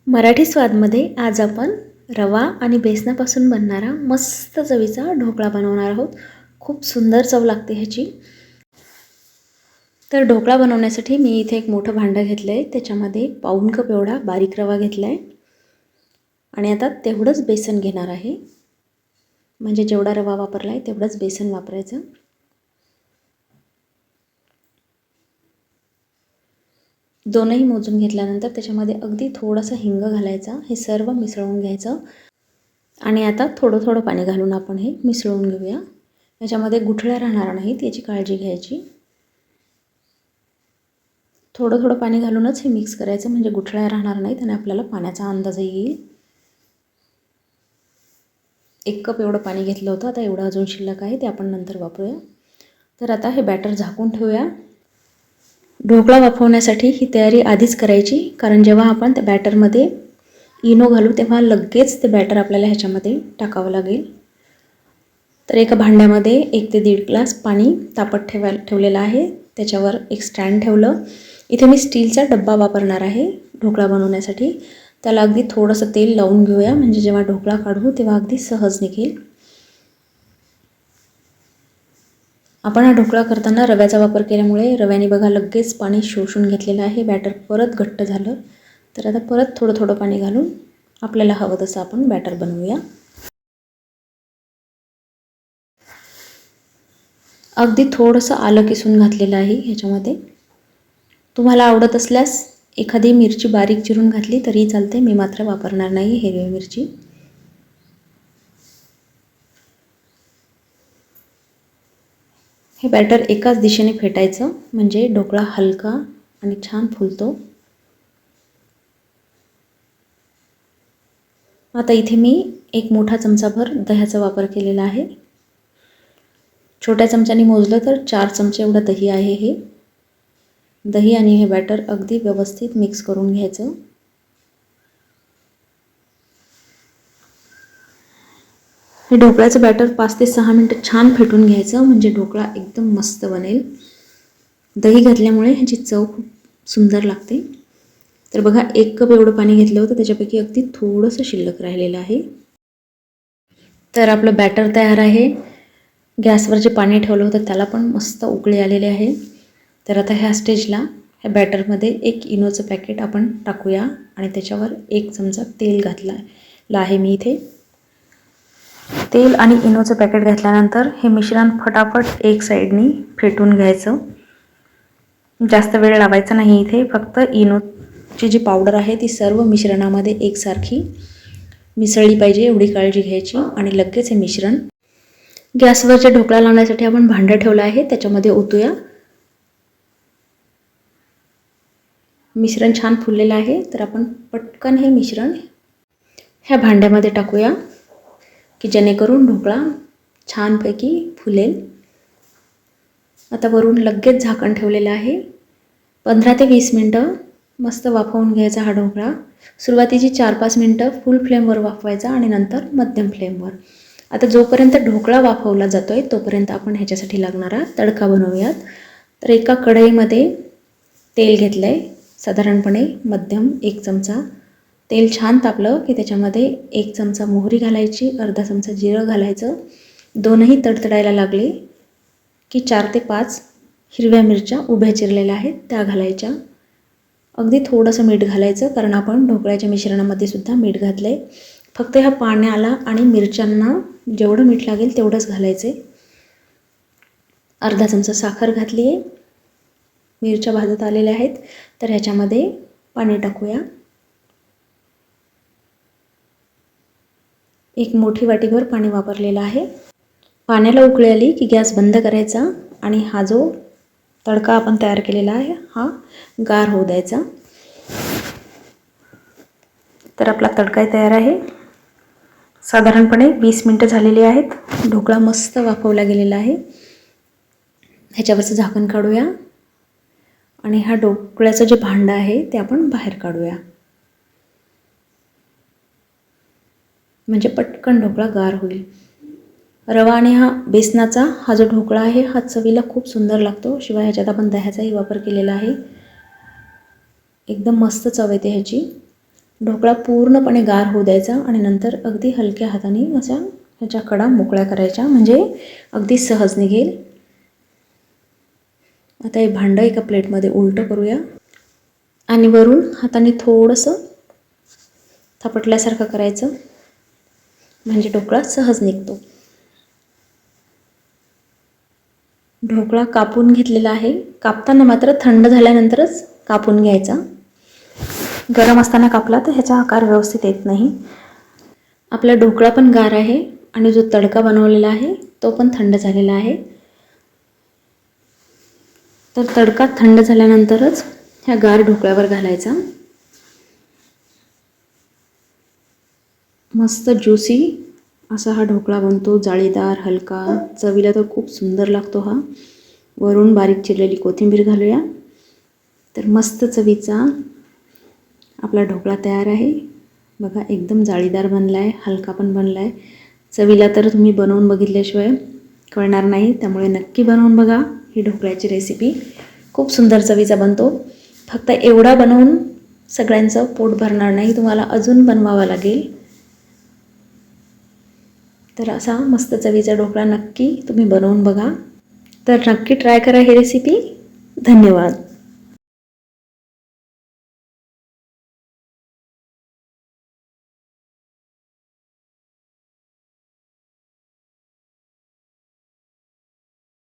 मराठी स्वादमध्ये आज आपण रवा आणि बेसनापासून बनणारा मस्त चवीचा ढोकळा बनवणार आहोत। खूप सुंदर चव लागते ह्याची। तर ढोकळा बनवण्यासाठी मी इथे एक मोठं भांडं घेतलं आहे, त्याच्यामध्ये पाऊण कप एवढा बारीक रवा घेतला आहे आणि आता तेवढंच बेसन घेणार आहे। म्हणजे जेवढा रवा वापरला आहे तेवढंच बेसन वापरायचं। दोनही मोजून घेतल्यानंतर त्याच्यामध्ये अगदी थोडंसं हिंग घालायचा। हे सर्व मिसळून घ्यायचं आणि आता थोडं थोडं पाणी घालून आपण हे मिसळून घेऊया। याच्यामध्ये गुठळ्या राहणार नाहीत याची काळजी घ्यायची। थोडं थोडं पाणी घालूनच हे मिक्स करायचं, म्हणजे गुठळ्या राहणार नाहीत आणि आपल्याला पाण्याचा अंदाज येईल। 1 कप एवढं पाणी घेतलं होतं, आता एवढं अजून शिल्लक आहे, ते आपण नंतर वापरूया। तर आता हे बॅटर झाकून ठेवूया। ढोकळा वाफवण्यासाठी ही तयारी आधीच करायची, कारण जेव्हा आपण त्या बॅटरमध्ये इनो घालू तेव्हा लगेच ते बॅटर आपल्याला ह्याच्यामध्ये टाकावं लागेल। तर एका भांड्यामध्ये 1 ते 1.5 ग्लास पाणी तापत ठेवलेलं आहे। त्याच्यावर एक स्टँड ठेवलं। इथे मी स्टीलचा डब्बा वापरणार आहे ढोकळा बनवण्यासाठी। त्याला अगदी थोडंसं तेल लावून घेऊया, म्हणजे जेव्हा ढोकळा काढू तेव्हा अगदी सहज निघेल। आपण हा ढोकळा करताना रव्याचा वापर केल्यामुळे रव्याने बघा लगेच पाणी शोषून घेतलेलं आहे। बॅटर परत घट्ट झालं। तर आता परत थोडं थोडं पाणी घालून आपल्याला हवं तसं आपण बॅटर बनवूया। अगदी थोडंसं आलं किसून घातलेलं आहे ह्याच्यामध्ये। तुम्हाला आवडत असल्यास एखादी मिरची बारीक चिरून घातली तरी चालते, मी मात्र वापरणार नाही हिरवी मिरची। हे बॅटर एकाच दिशेने फेटायचं, म्हणजे ढोकळा हलका आणि छान फुलतो। आता इथे मी 1 मोठा चमचाभर दह्याचा वापर केलेला आहे। छोट्या चमच्याने मोजलं तर 4 चमचे एवढं दही आहे हे। दही आणि हे बॅटर अगदी व्यवस्थित मिक्स करून घ्यायचं। हे ढोकळ्याचं बॅटर 5 ते 6 मिनिटं छान फेटून घ्यायचं, म्हणजे ढोकळा एकदम मस्त बनेल। दही घातल्यामुळे ह्याची चव खूप सुंदर लागते। तर बघा 1 कप एवढं पाणी घेतलं होतं, त्याच्यापैकी अगदी थोडंसं शिल्लक राहिलेलं आहे। तर आपलं बॅटर तयार आहे। गॅसवर जे पाणी ठेवलं होतं त्याला पण मस्त उकळी आलेली आहे। तर आता ह्या स्टेजला ह्या बॅटरमध्ये 1 इनोचं पॅकेट आपण टाकूया आणि त्याच्यावर 1 चमचा तेल घातलेलं आहे मी इथे। तेल आणि इनोचं पॅकेट घातल्यानंतर हे मिश्रण फटाफट एक साईडनी फेटून घ्यायचं। जास्त वेळ लावायचा नाही इथे, फक्त इनोची जी पावडर आहे ती सर्व मिश्रणामध्ये एकसारखी मिसळली पाहिजे एवढी काळजी घ्यायची। आणि लगेच हे मिश्रण गॅसवर जे ढोकळा लावण्यासाठी आपण भांडं ठेवलं आहे त्याच्यामध्ये ओतूया। मिश्रण छान फुललेलं आहे, तर आपण पटकन हे मिश्रण ह्या भांड्यामध्ये टाकूया, की जेणेकरून ढोकळा छानपैकी फुलेल। आता वरून लगेच झाकण ठेवलेलं आहे। 15 ते 20 मिनटं मस्त वाफवून घ्यायचा हा ढोकळा। सुरुवातीची 4-5 मिनटं फुल फ्लेमवर वाफवायचा आणि नंतर मध्यम फ्लेमवर। आता जोपर्यंत ढोकळा वाफवला जातोय तोपर्यंत आपण ह्याच्यासाठी लागणारा तडका बनवूयात। तर एका कढईमध्ये तेल घेतलं आहे, साधारणपणे मध्यम 1 चमचा। तेल छान तापलं की त्याच्यामध्ये 1 चमचा मोहरी घालायची, अर्धा चमचा जिरं घालायचं। दोनही तडतडायला लागले की 4 ते 5 हिरव्या मिरच्या उभ्या चिरलेल्या आहेत त्या घालायच्या। अगदी थोडंसं मीठ घालायचं, कारण आपण ढोकळ्याच्या मिश्रणामध्ये सुद्धा मीठ घातलं आहे। फक्त ह्या पाण्याला आणि मिरच्यांना जेवढं मीठ लागेल तेवढंच घालायचे। अर्धा चमचा साखर घातली आहे। मिरच्या भाजत आलेल्या आहेत, तर ह्याच्यामध्ये पाणी टाकूया। 1 मोठी वाटीभर पाणी वापरलेलं आहे। पाण्याला उकळी आली की गॅस बंद करायचा आणि हा जो तडका आपण तयार केलेला आहे हा गार होऊ द्यायचा। तर आपला तडका तयार आहे। साधारणपणे 20 मिनिटं झालेली आहेत। ढोकळा मस्त वाफवला गेलेला आहे। ह्याच्यावरचं झाकण काढूया आणि हा ढोकळ्याचं जे भांडं आहे ते आपण बाहेर काढूया, म्हणजे पटकन ढोकळा गार होईल। रवा आणि बेसनाचा हा जो ढोकळा आहे हा चवीला खूप सुंदर लागतो। शिवाय ह्याच्यात आपण दह्याचाही वापर केलेला आहे। एकदम मस्त चव येते ह्याची। ढोकळा पूर्णपणे गार होऊ द्यायचा आणि नंतर अगदी हलक्या हाताने अशा ह्याच्या कडा मोकळ्या करायच्या, म्हणजे अगदी सहज निघेल. आता हे भांडं एका प्लेटमध्ये उलटं करूया आणि वरून हाताने थोडंसं थापटल्यासारखं करायचं, म्हणजे ढोकळा सहज निघतो. ढोकळा कापून घेतलेला आहे. कापताना मात्र थंड झाल्यानंतरच कापून घ्यायचा. गरम असताना कापला तर ह्याचा आकार व्यवस्थित येत नाही. आपला ढोकळा पण गार आहे आणि जो तडका बनवलेला आहे तो पण थंड झालेला आहे. तर तडका थंड झाल्यानंतरच ह्या गार ढोकळ्यावर घालायचा. मस्त ज्युसी असा हा ढोकळा बनतो, जाळीदार, हलका, चवीला तर खूप सुंदर लागतो हा. वरून बारीक चिरलेली कोथिंबीर घालूया. तर मस्त चवीचा आपला ढोकळा तयार आहे. बघा, एकदम जाळीदार बनला आहे, हलका पण बनला आहे. चवीला तर तुम्ही बनवून बघितल्याशिवाय कळणार नाही, त्यामुळे नक्की बनवून बघा. ही ढोकळ्याची रेसिपी खूप सुंदर चवीचा बनतो. फक्त एवढा बनवून सगळ्यांचं पोट भरणार नाही, तुम्हाला अजून बनवावा लागेल. तर असा मस्त चवीचा ढोकळा नक्की तुम्ही बनवून बघा. तर नक्की ट्राय करा ही रेसिपी. धन्यवाद.